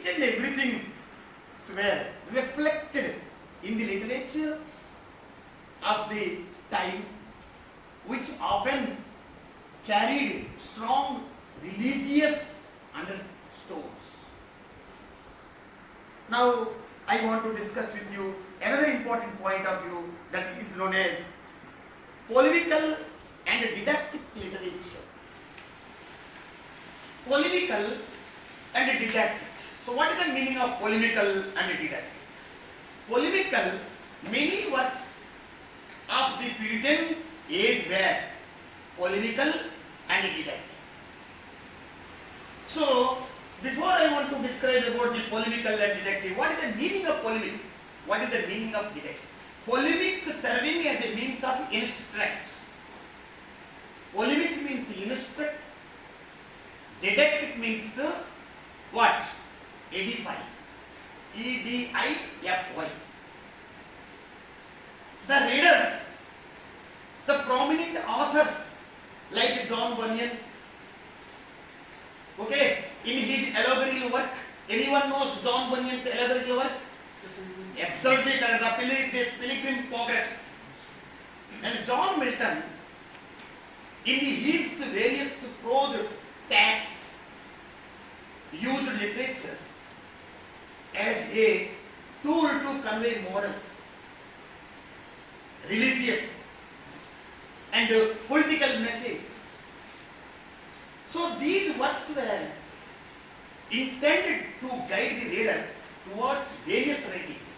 and everything were reflected in the literature of the time, which often carried strong religious undertones. Now, I want to discuss with you another important point of view that is known as polemical and didactic literature. Polemical and didactic. So, what is the meaning of polemical and didactic? Polemical, many works of the Puritan age were polemical and didactic. So, before I want to describe about the polemical and didactic, what is the meaning of polemic? What is the meaning of didactic? Polemic serving as a means of instruct. Polemic means instruct. Didactic means what? Edify. E-D-I-F-Y. The readers, the prominent authors like John Bunyan, okay, in his allegorical work, anyone knows John Bunyan's allegorical work? Absolutely correct, the Pilgrim Progress. And John Milton, in his various prose texts, used literature as a tool to convey moral, religious and political messages. So these works were intended to guide the reader towards various writings,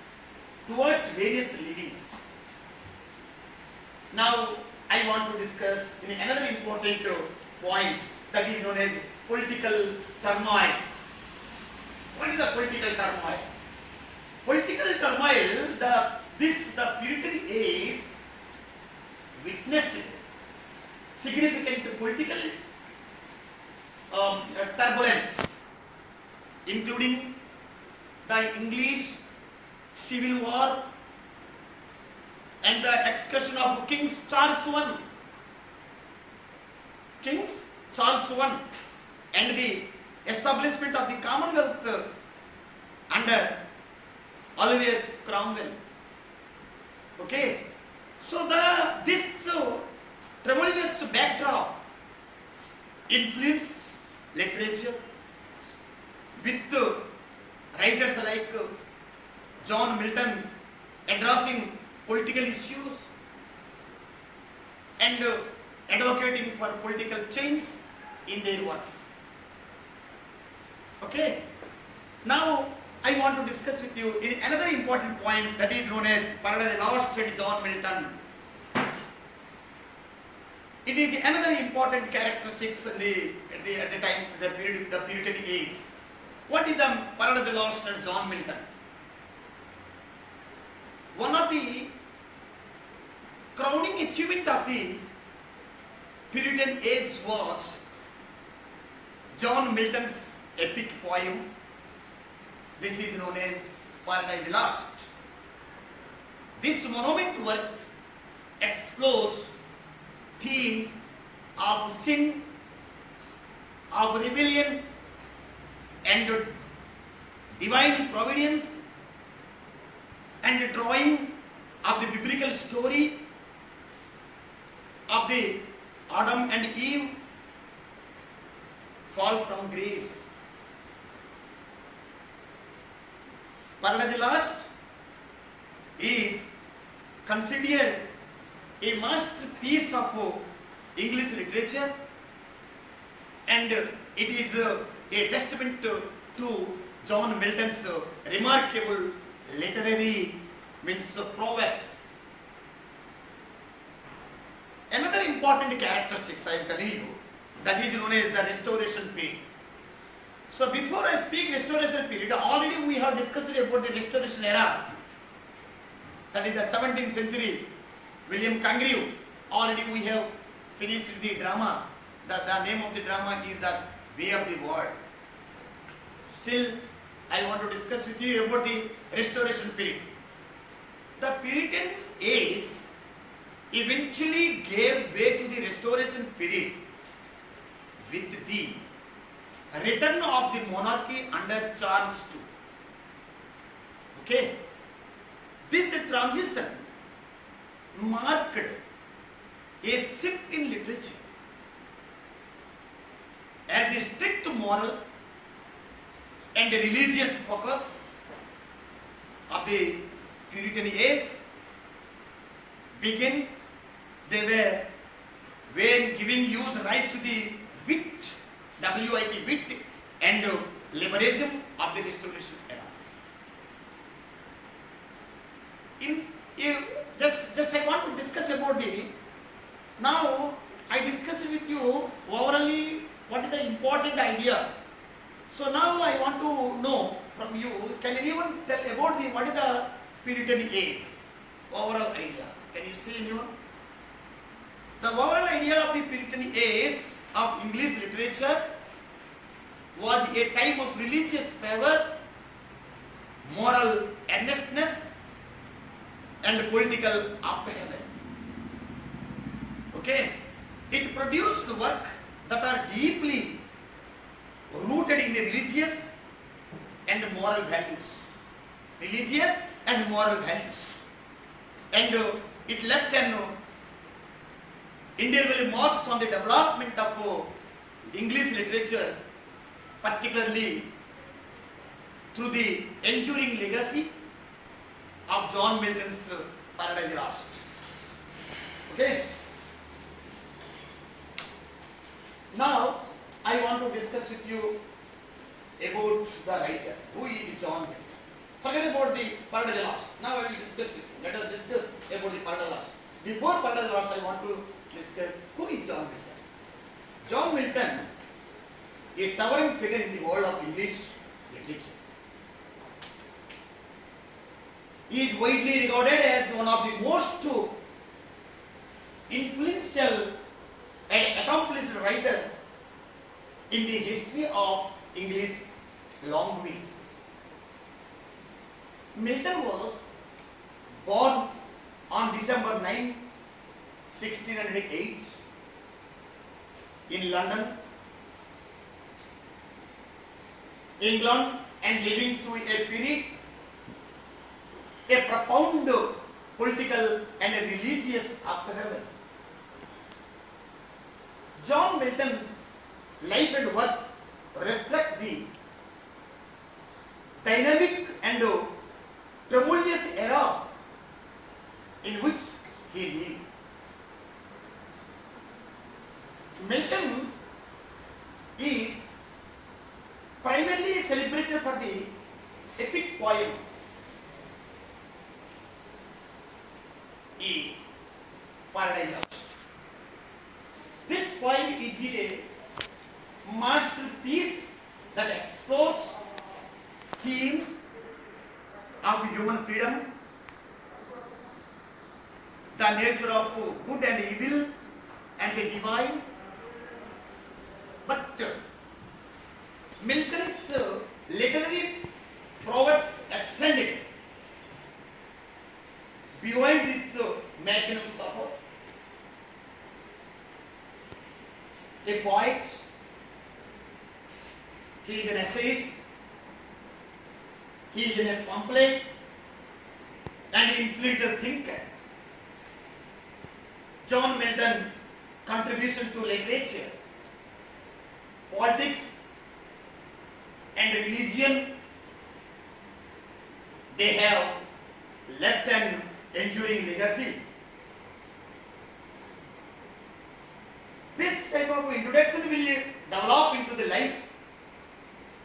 towards various livings. Now I want to discuss in another important point that is known as political turmoil. What is the political turmoil? Political turmoil, the Puritan age witnessed significant political turbulence, including the English Civil War and the excursion of King Charles I, and the establishment of the Commonwealth under Oliver Cromwell. Okay, so this tremendous backdrop influenced literature with writers like John Milton addressing political issues and advocating for political change in their works. Okay, now I want to discuss with you another important point that is known as Paradise Lost and John Milton. It is another important characteristics at the time, the Puritan age. What is the Paradise Lost and John Milton? One of the crowning achievement of the Puritan age was John Milton's epic poem. This is known as Paradise Lost. This monument work explores themes of sin, of rebellion, and divine providence, and drawing of the biblical story of the Adam and Eve fall from grace. Paradise Lost is considered a masterpiece of English literature, and it is a testament to John Milton's remarkable literary prowess. Another important characteristics I am telling you, that is known as the Restoration period. So before I speak Restoration period, already we have discussed about the Restoration era. That is the 17th century, William Congreve. Already we have finished the drama. The name of the drama is The Way of the World. Still, I want to discuss with you about the Restoration period. The Puritans' age eventually gave way to the Restoration period with the return of the monarchy under Charles II. Okay, this transition marked a shift in literature as the strict moral and religious focus of the Puritan age began. They were giving use right to the wit, W-I-T, wit and liberalism of the Restoration era. Just I want to discuss about the, now I discussed with you overally what are the important ideas. So now I want to know from you, can anyone tell about the, what is the Puritan age? Overall idea. Can you say anyone? The overall idea of the Puritan age of English literature was a time of religious fervor, moral earnestness and political upheaval. Okay? It produced work that are deeply rooted in the religious and moral values. Religious and moral values. And it left an indelible marks on the development of English literature, particularly through the enduring legacy of John Milton's Paradise Lost. Okay? Now, I want to discuss with you about the writer. Who is John Milton? Forget about the Paradise Lost. Now I will discuss with you. Let us discuss about the Paradise Lost. Before Paradise Lost, I want to discuss who is John Milton. John Milton, a towering figure in the world of English literature. He is widely regarded as one of the most influential and accomplished writer in the history of English language. Milton was born on December 9, 1608 in London, England, and living through a period, a profound political and religious upheaval. John Milton's life and work reflect the dynamic and tumultuous era in which he lived. Milton is primarily celebrated for the epic poem A Paradise Lost. This poem is a masterpiece that explores themes of human freedom, the nature of good and evil, and the divine. But Milton's literary prowess extended beyond this magnum opus. A poet, he is an essayist, he is a pamphlet and influential thinker. John Milton's contribution to literature, politics and religion, they have left an enduring legacy. This type of introduction will develop into the life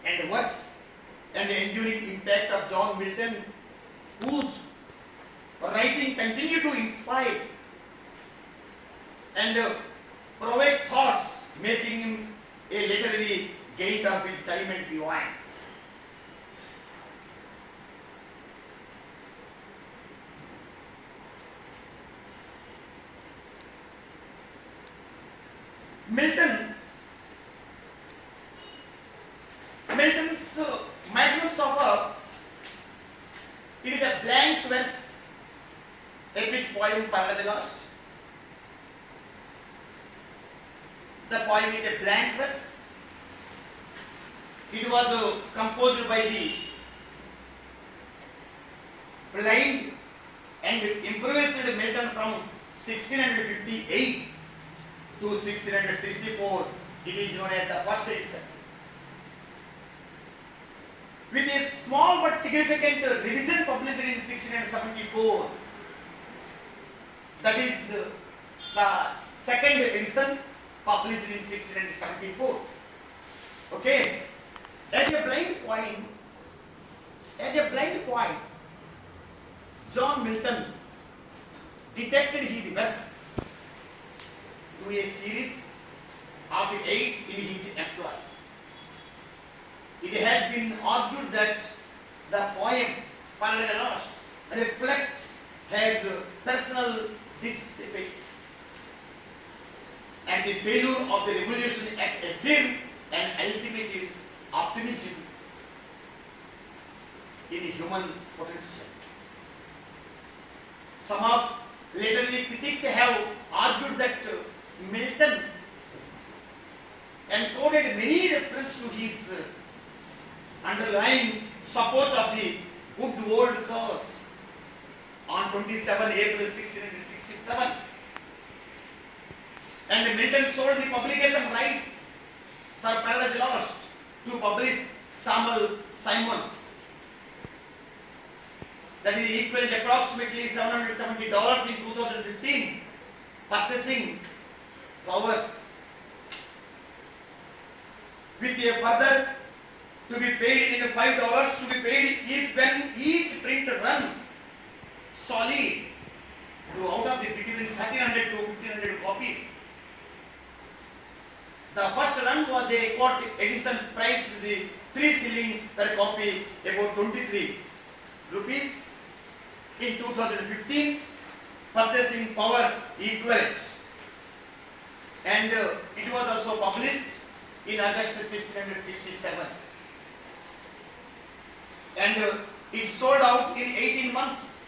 and works and the enduring impact of John Milton, whose writing continue to inspire and provoke thoughts, making him a literary giant of his time and beyond. Milton's magnum opus, it is a blank verse epic poem Paradise Lost. The poem is a blank verse was composed by the blind and improvised Milton from 1658 to 1664. It is known as the first edition. With a small but significant revision published in 1674. That is the second edition published in 1674. Okay. As a blind point, John Milton detected his best to a series of aids in his employ. It has been argued that the poem Paradise Lost reflects his personal dissipation and the failure of the revolution at a firm and ultimate optimism in human potential. Some of literary critics have argued that Milton encoded many references to his underlying support of the good world cause on 27 April 1667. And Milton sold the publication rights for Paradise Lost to publish Samuel Simons. That is equivalent approximately $770 in 2015 purchasing powers, with a further to be paid in $5 to be paid when each print run solid to out of the between 1300 to 1500 copies. The first run was a court edition price the 3 shilling per copy, about 23 rupees. In 2015, purchasing power equivalent, and it was also published in August 1667, and it sold out in 18 months.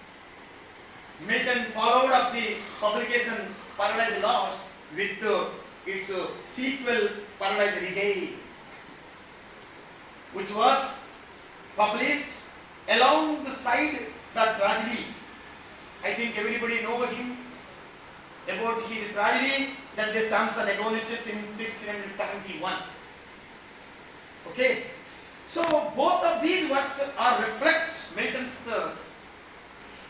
Milton followed up the publication Paradise Lost with its sequel Paradise Regained, which was published alongside the tragedy. I think everybody knows him about his tragedy that the Samson agonistes in 1671. Okay, so both of these works are reflect Milton's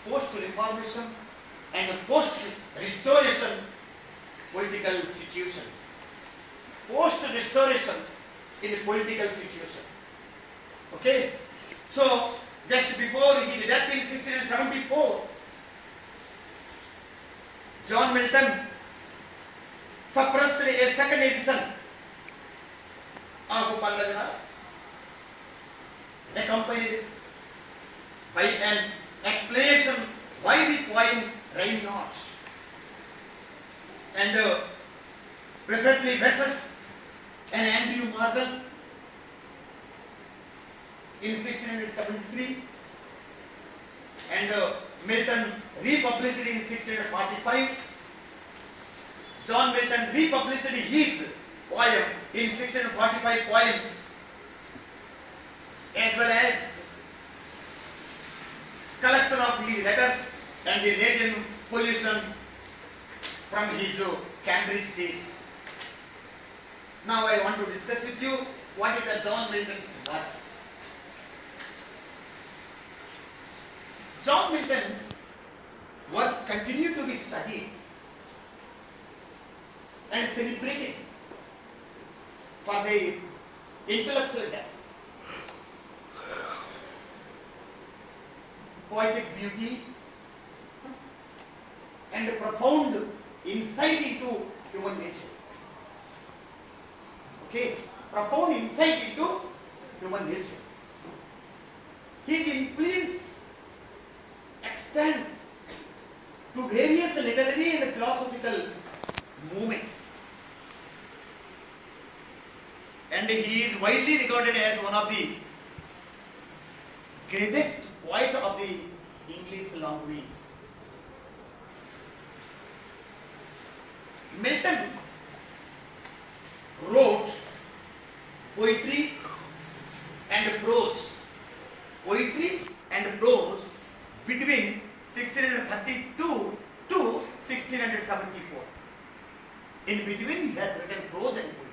post-reformation and post-restoration political situations. Post-restoration in a political situation. Okay, so just before his death in 1674, John Milton suppressed a second edition of Paradise Lost, accompanied by an explanation why the poem rain not, and preferably verses and Andrew Marvel in 1673, and Milton republished it in 1645. John Milton republished his poem in 1645 poems, as well as collection of his letters and the latent pollution from his Cambridge days. Now I want to discuss with you what is the John Milton's works. John Milton's works continue to be studied and celebrated for their intellectual depth, poetic beauty, and profound insight into human nature. Okay, profound insight into human nature. His influence extends to various literary and philosophical movements, and he is widely regarded as one of the greatest poets of the English language. Milton wrote poetry, and prose. Poetry and prose between 1632 to 1674. In between he has written prose and poetry.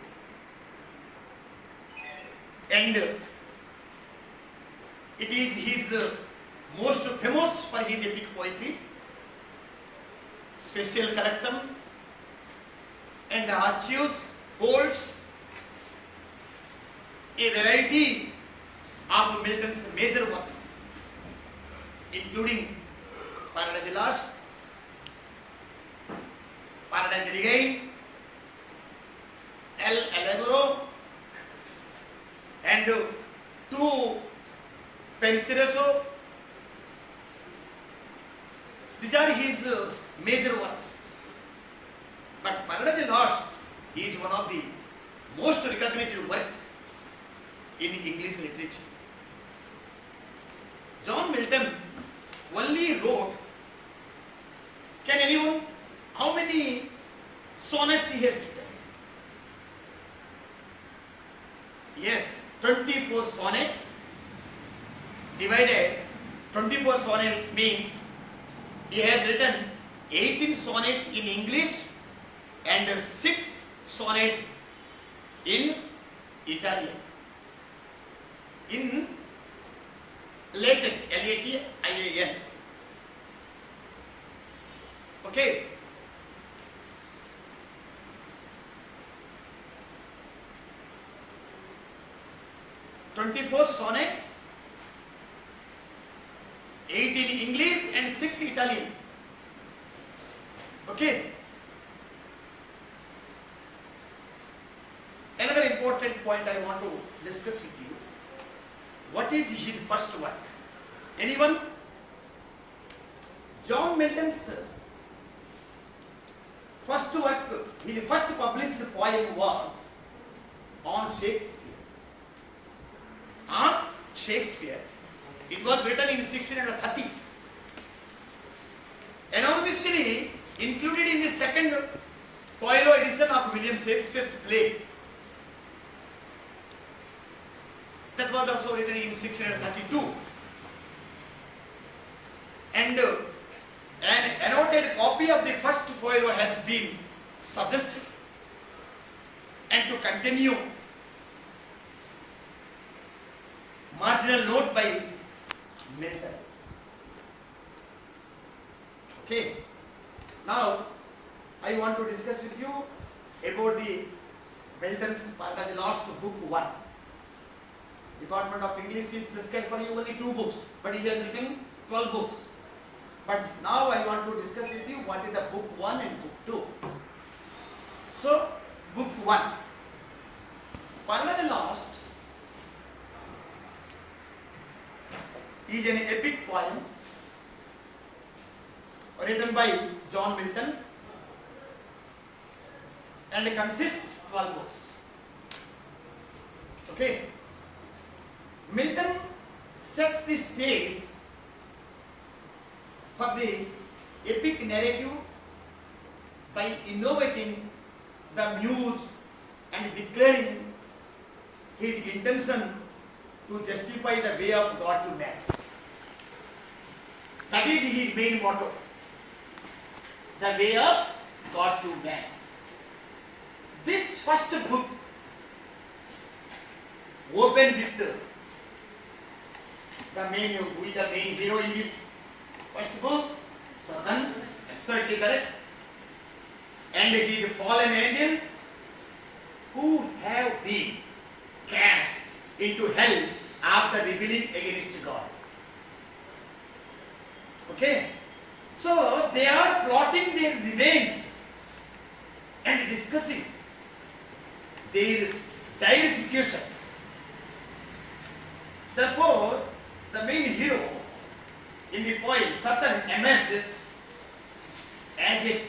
And it is his most famous for his epic poetry, special collection, and archives holds a variety of Milton's major works, including Paradise Lost, Paradise Regained, El Allegro, and two Penseroso. These are his major works. But Paradise Lost is one of the most recognized work in English literature. John Milton only wrote, can anyone, how many sonnets he has written? Yes, 24 sonnets divided, 24 sonnets means he has written 18 sonnets in English and 6 sonnets in Italian. In Latin, Latin. Okay. "24 sonnets, 8 in English and 6 Italian." Okay. Another important point I want to discuss with you. What is his first work? Anyone? John Milton's first work, his first published poem was on Shakespeare. On Shakespeare. It was written in 1630. Anonymously included in the second folio edition of William Shakespeare's play. That was also written in 1632. And an annotated copy of the first folio has been suggested. And to continue, marginal note by Milton. Okay. Now, I want to discuss with you about the Milton's Paradise Lost Book 1. Department of English is prescribed for you only 2 books, but he has written 12 books. But now I want to discuss with you what is the book 1 and book 2. So, book 1. Paradise Lost is an epic poem written by John Milton and consists 12 books. Okay. Milton sets the stage for the epic narrative by innovating the muse and declaring his intention to justify the way of God to man. That is his main motto. The way of God to man. This first book opened with the main hero in the first book, Satan, absolutely correct, and his fallen angels who have been cast into hell after rebelling against God. Okay, so they are plotting their revenge and discussing their dire situation. Therefore, the main hero in the poem, Satan, emerges as a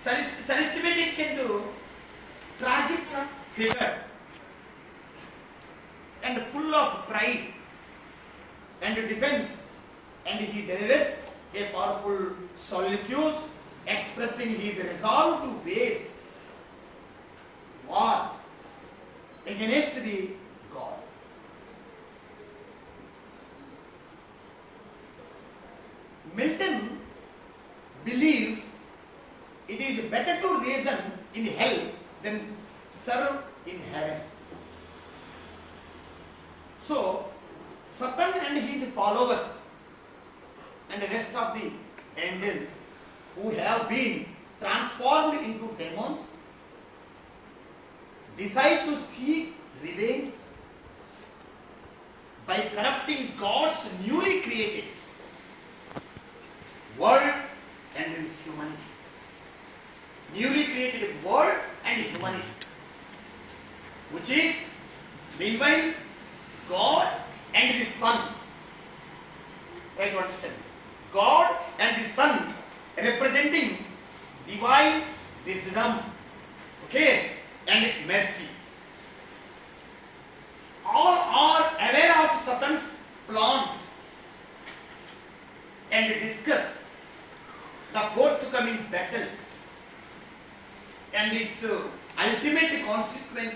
charismatic and tragic figure and full of pride and defense, and he delivers a powerful solitude expressing his resolve to wage war against the God. believes it is better to reason in hell than serve in heaven. So, Satan and his followers and the rest of the angels who have been transformed into demons decide to seek revenge by corrupting God's newly created world and humanity. Newly created world and humanity, which is meanwhile God and the Son. Try to understand. God and the Son representing divine wisdom, okay, and mercy. All are aware of Satan's plans and discuss the forthcoming battle and its ultimate consequence.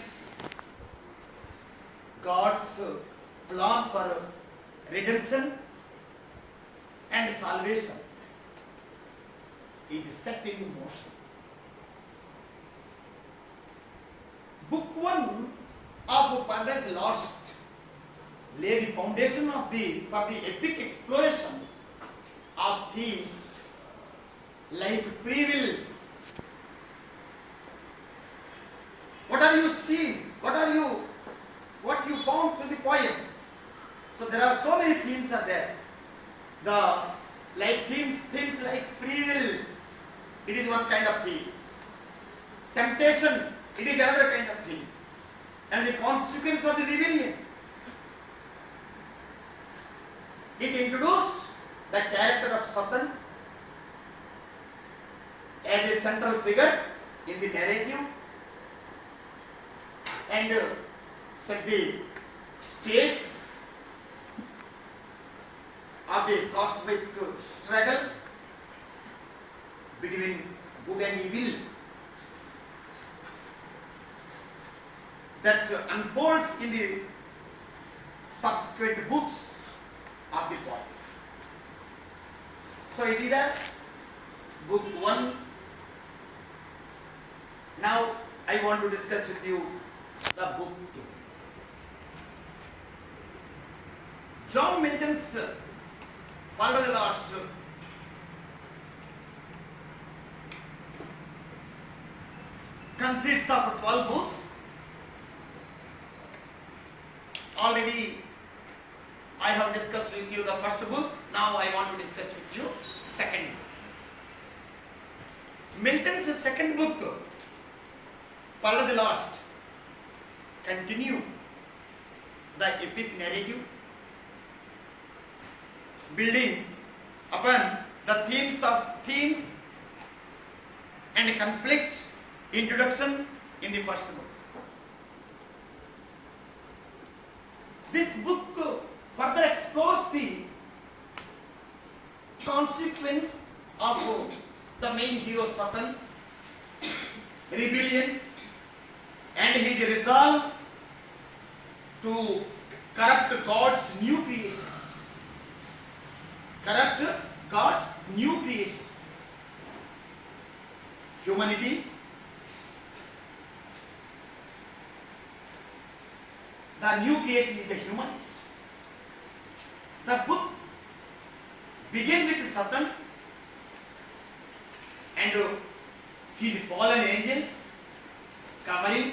God's plan for redemption and salvation is set in motion. Book 1 of Paradise Lost lay the foundation for the epic exploration of themes like free will. What are you seeing? What you found through the poem? So there are so many themes are there. Themes like free will, it is one kind of theme. Temptation, it is another kind of theme. And the consequence of the rebellion. It introduced the character of Satan as a central figure in the narrative and set the stage of the cosmic struggle between good and evil that unfolds in the subsequent books of the poem. So it is a book 1. Now I want to discuss with you the book 2. John Milton's World of the Lost consists of 12 books. Already I have discussed with you the first book. Now I want to discuss with you second book. Milton's second book, World of the Lost, continue the epic narrative, building upon the themes and conflict introduction in the first book. This book further explores the consequence of the main hero Satan, rebellion, and his resolve to corrupt God's new creation. Corrupt God's new creation. Humanity, the new creation is the human. The book begins with Satan and his fallen angels covering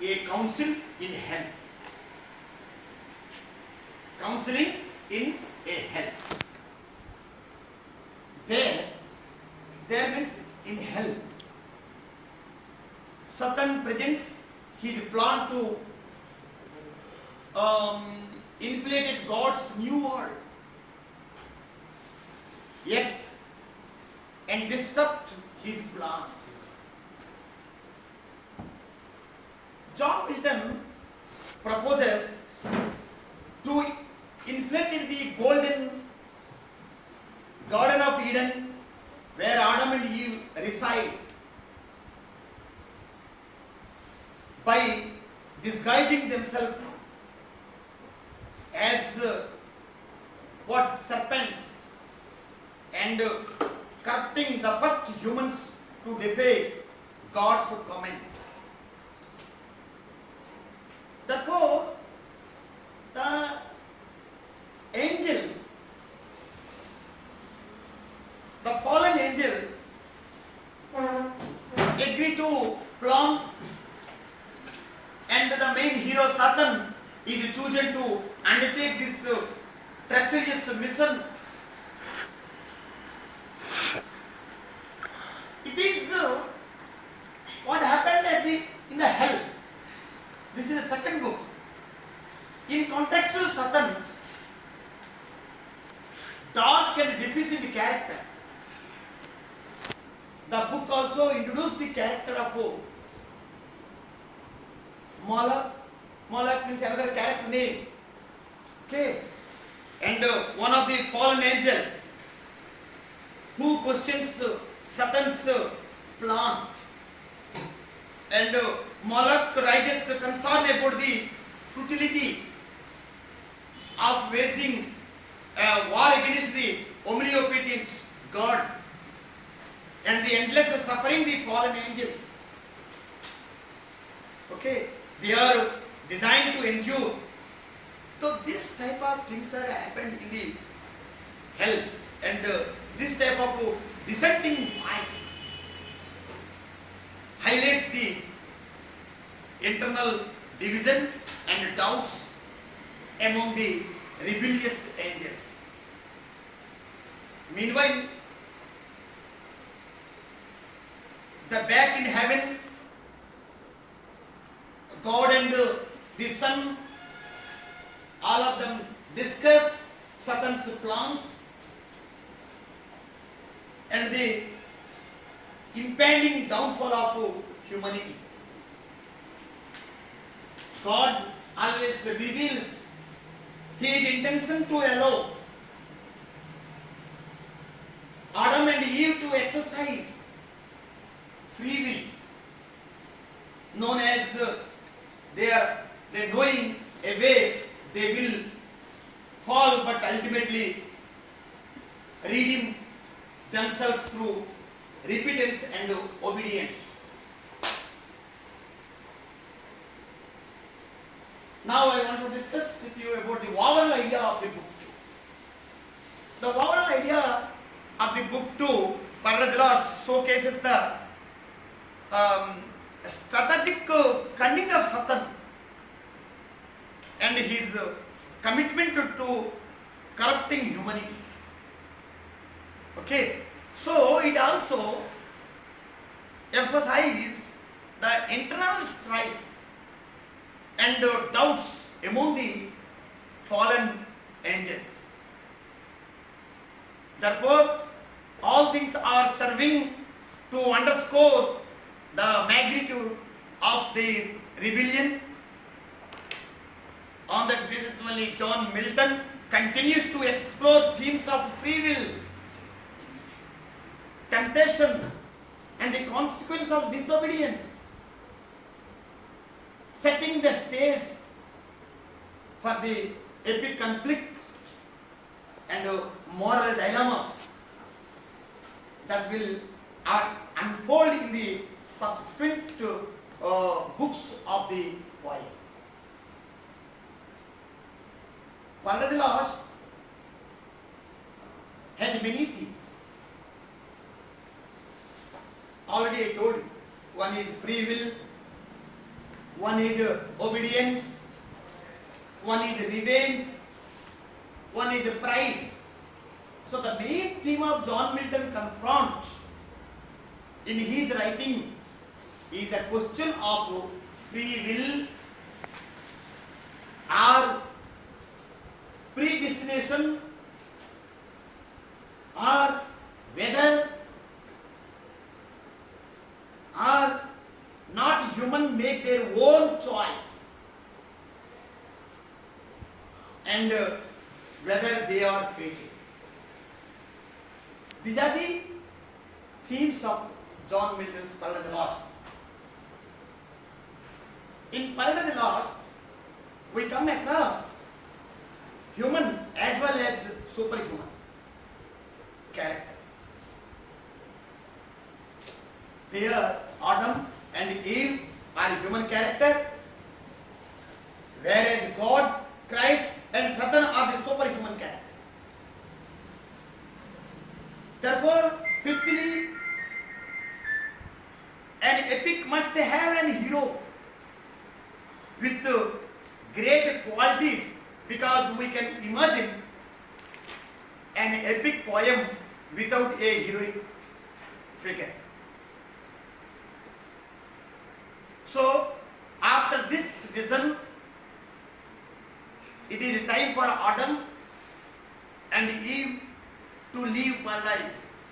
a council in hell. Counseling in a hell. There means in hell. Satan presents his plan to inflate God's new world, yet and disrupt his plans. John Milton proposes to inflate the golden Garden of Eden where Adam and Eve reside by disguising themselves as serpents and corrupting the humans to defy God's command. Therefore, the angel, the fallen angel, agreed to plan, and the main hero Satan is chosen to undertake this treacherous mission. It is what happened in the hell. This is the second book. In contextual Satans, dark and deficient character. The book also introduced the character of Moloch. Moloch means another character name. Okay. And one of the fallen angel who questions Satan's plan. And Moloch raises concern about the futility of waging a war against the omnipotent God and the endless suffering the fallen angels. Okay, they are designed to endure. So this type of things are happened in the hell, and this type of dissenting voice highlights the internal division and doubts among the rebellious angels. Meanwhile, the back in heaven, God and the Son, all of them discuss Satan's plans and the impending downfall of humanity. God always reveals His intention to allow Adam and Eve to exercise free will, known as their going away, they will fall, but ultimately redeem themselves through repentance and obedience. Now I want to discuss with you about the overall idea of the book 2. The overall idea of the book 2, Paradise showcases the strategic cunning of Satan and his commitment to corrupting humanity. Okay, so it also emphasizes the internal strife and doubts among the fallen angels. Therefore, all things are serving to underscore the magnitude of the rebellion. On that basis only, John Milton continues to explore themes of free will, temptation, and the consequence of disobedience, setting the stage for the epic conflict and moral dilemmas that will unfold in the subsequent books of the poem. Paradise Lost has many themes. Already I told you, one is free will, one is obedience, one is revenge, one is pride. So the main theme of John Milton confronts in his writing is the question of free will or predestination, or whether or not human make their own choice, and whether they are fated. These are the themes of John Milton's Paradise Lost. In Paradise Lost, we come across human as well as superhuman characters. Here, Adam and Eve are human character, whereas God, Christ and Satan are the superhuman character. Therefore, fifthly, an epic must have an hero with great qualities, because we can imagine an epic poem without a heroic figure. So, after this vision, it is time for Adam and Eve to leave paradise.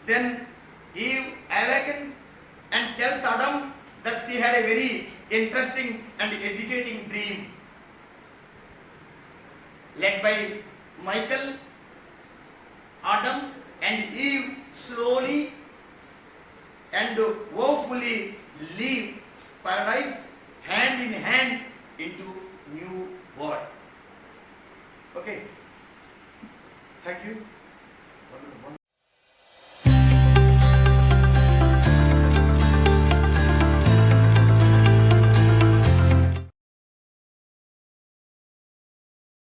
Then Eve awakens and tells Adam that she had a very interesting and educating dream. Led by Michael, Adam and Eve slowly and woefully leave paradise hand in hand into new world. Okay. Thank you.